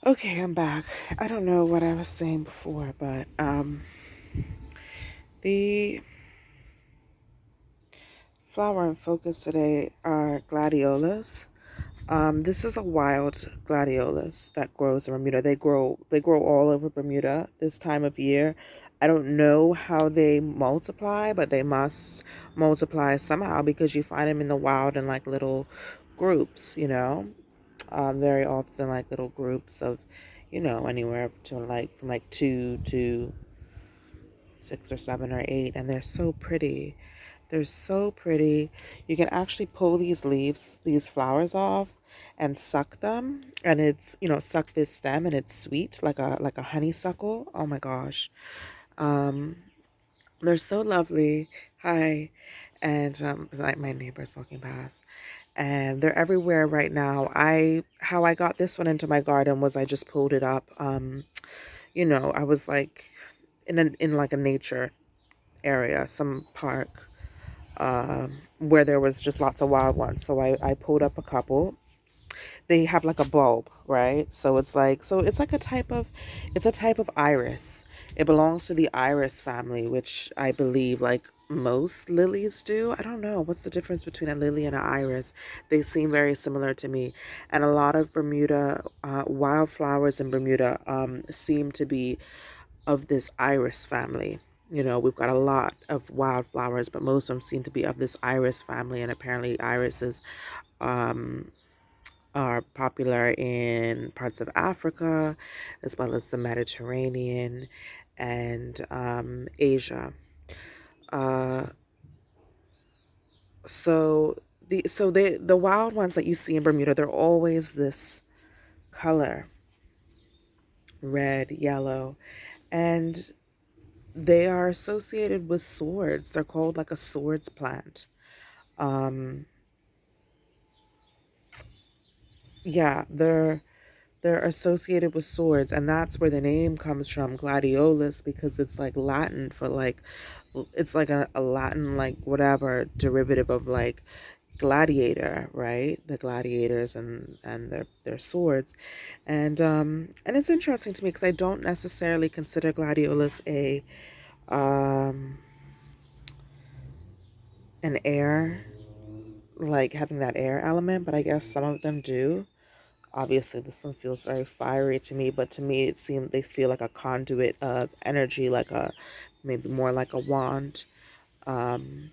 Okay, I'm back. I don't know what I was saying before, but the flower in focus today are gladiolus. This is a wild gladiolus that grows in Bermuda. They grow all over Bermuda this time of year. I don't know how they multiply, but they must multiply somehow because you find them in the wild in like little groups, very often like little groups of, anywhere to like from like two to six or seven or eight, and they're so pretty. They're so pretty. You can actually pull these leaves, these flowers off and suck them, and it's, suck this stem and it's sweet like a honeysuckle. Oh my gosh. Um they're so lovely. Hi. And it's like my neighbor's walking past, and they're everywhere right now. I How I got this one into my garden was I just pulled it up. I was like in like a nature area, some park, where there was just lots of wild ones. So I pulled up a couple. They have like a bulb, right? So it's like it's a type of iris. It belongs to the iris family, which I believe like most lilies do. I don't know what's the difference between a lily and an iris. They seem very similar to me, and a lot of Bermuda wildflowers in Bermuda seem to be of this iris family. We've got a lot of wildflowers, but most of them seem to be of this iris family, and apparently irises um, are popular in parts of Africa, as well as the Mediterranean and Asia. Uh, so the wild ones that you see in Bermuda, they're always this color, red, yellow, and they are associated with swords. They're called like a swords plant. Um, yeah, they're associated with swords, and that's where the name comes from, gladiolus, because it's like Latin for like, it's like a Latin like whatever derivative of like gladiator, right? The gladiators and their swords, and it's interesting to me because I don't necessarily consider gladiolus a um an air, like having that air element, but I guess some of them do. Obviously, this one feels very fiery to me, but to me, it seems they feel like a conduit of energy, like a maybe more like a wand. Um,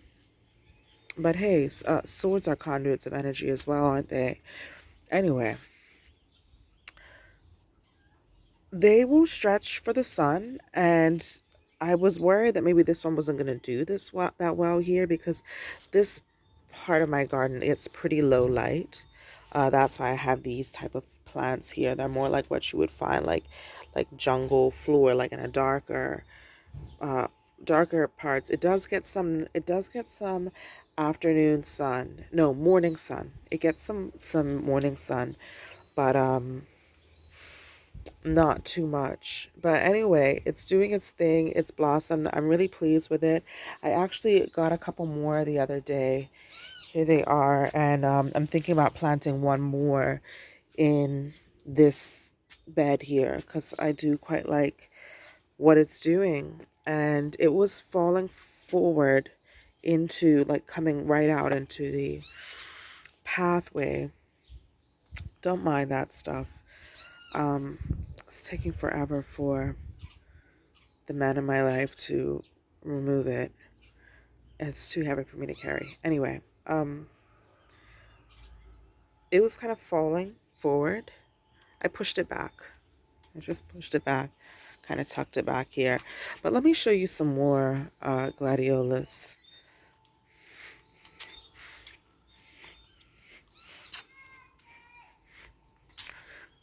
but hey, swords are conduits of energy as well, aren't they? Anyway, they will stretch for the sun, and I was worried that maybe this one wasn't going to do that well here because this part of my garden, it's pretty low light. That's why I have these type of plants here. They're more like what you would find like jungle floor, like in a uh, darker parts. It does get some afternoon sun, no, morning sun. It gets some morning sun, but not too much. But anyway, it's doing its thing. It's blossomed. I'm really pleased with it. I actually got a couple more the other day. Here they are, and I'm thinking about planting one more in this bed here because I do quite like what it's doing. And it was falling forward into like coming right out into the pathway. Don't mind that stuff. Um, it's taking forever for the man in my life to remove it. It's too heavy for me to carry. Anyway, it was kind of falling forward. I pushed it back. I just pushed it back, kind of tucked it back here. But let me show you some more gladiolus.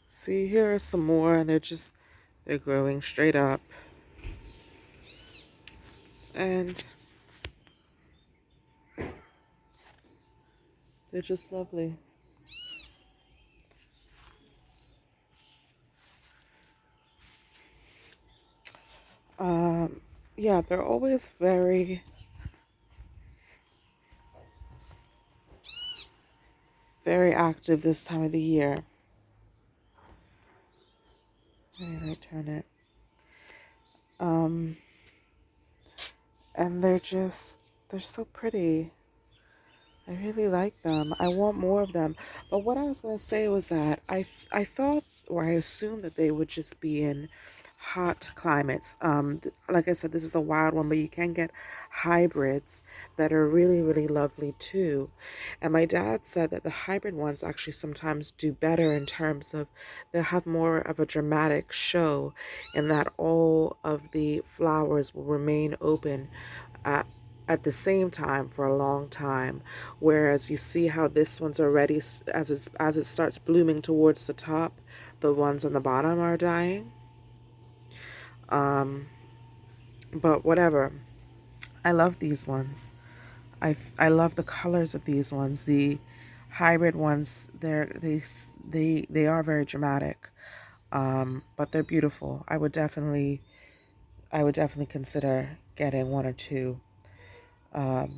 See, here are some more, and they're growing straight up, and they're just lovely. Um, yeah, they're always very active this time of the year. Let me turn it. Um, and they're so pretty. I really like them. I want more of them. But what I was going to say was that I thought, or I assumed that they would just be in hot climates. Like I said, this is a wild one, but you can get hybrids that are really, really lovely too. And my dad said that the hybrid ones actually sometimes do better in terms of they'll have more of a dramatic show, and that all of the flowers will remain open at at the same time for a long time, whereas you see how this one's already as it starts blooming towards the top, the ones on the bottom are dying. um but whatever, I love these ones. I love the colors of these ones. The hybrid ones, they are very dramatic, but they're beautiful. I would definitely consider getting one or two. um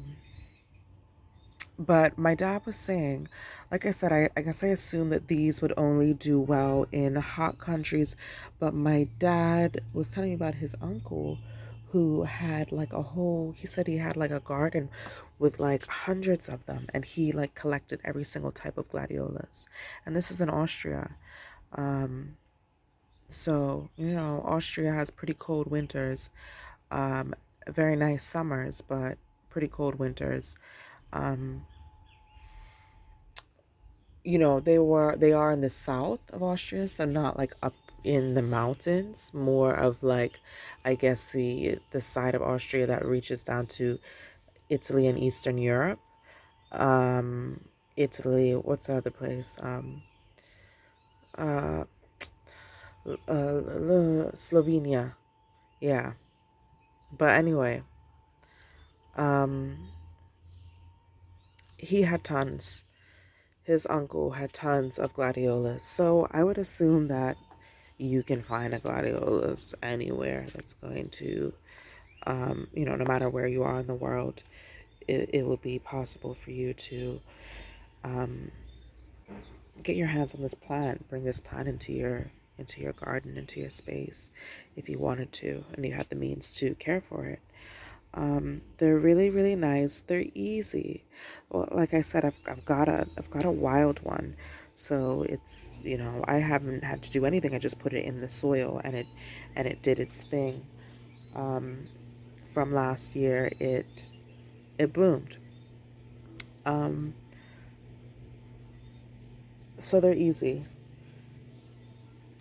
But my dad was saying, like I said, I guess I assumed that these would only do well in hot countries. But my dad was telling me about his uncle who had like he said he had like a garden with like hundreds of them. And he like collected every single type of gladiolus. And this is in Austria. Um, so, Austria has pretty cold winters, um, very nice summers, but pretty cold winters. Um, they are in the south of Austria, so not like up in the mountains, more of like, I guess, the side of Austria that reaches down to Italy and Eastern Europe. um Italy, what's the other place? Uh Slovenia. Yeah. But anyway, um he had tons his uncle had tons of gladiolus, so I would assume that you can find a gladiolus anywhere. That's going to, no matter where you are in the world, it will be possible for you to um, get your hands on this plant, bring this plant into your garden, into your space, if you wanted to, and you had the means to care for it. They're really, really nice. They're easy. Well, like I said, I've got a wild one, so it's, I haven't had to do anything. I just put it in the soil, and it did its thing. Um, from last year, it bloomed. Um, so they're easy.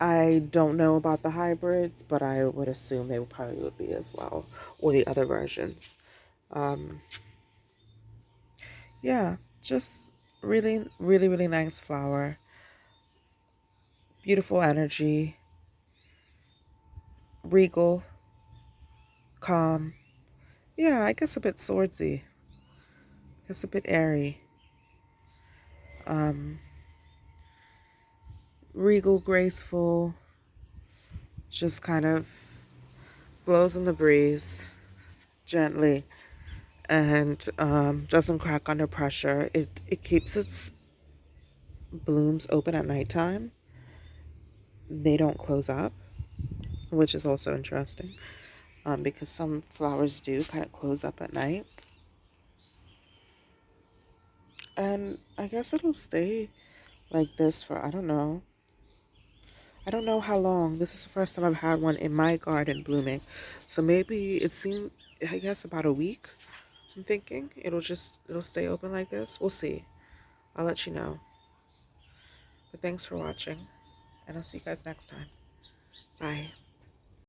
I don't know about the hybrids, but I would assume they probably would be as well, or the other versions. Um, yeah, just really, really, really nice flower. Beautiful energy, regal, calm. Yeah, I guess a bit swordsy. I guess a bit airy. Um, Regal, graceful, just kind of blows in the breeze gently, and doesn't crack under pressure. It keeps its blooms open at nighttime. They don't close up, which is also interesting, because some flowers do kind of close up at night. And I guess it'll stay like this for, I don't know how long. This is the first time I've had one in my garden blooming. So maybe it seemed, I guess, about a week. I'm thinking it'll stay open like this. We'll see. I'll let you know. But thanks for watching, and I'll see you guys next time. Bye.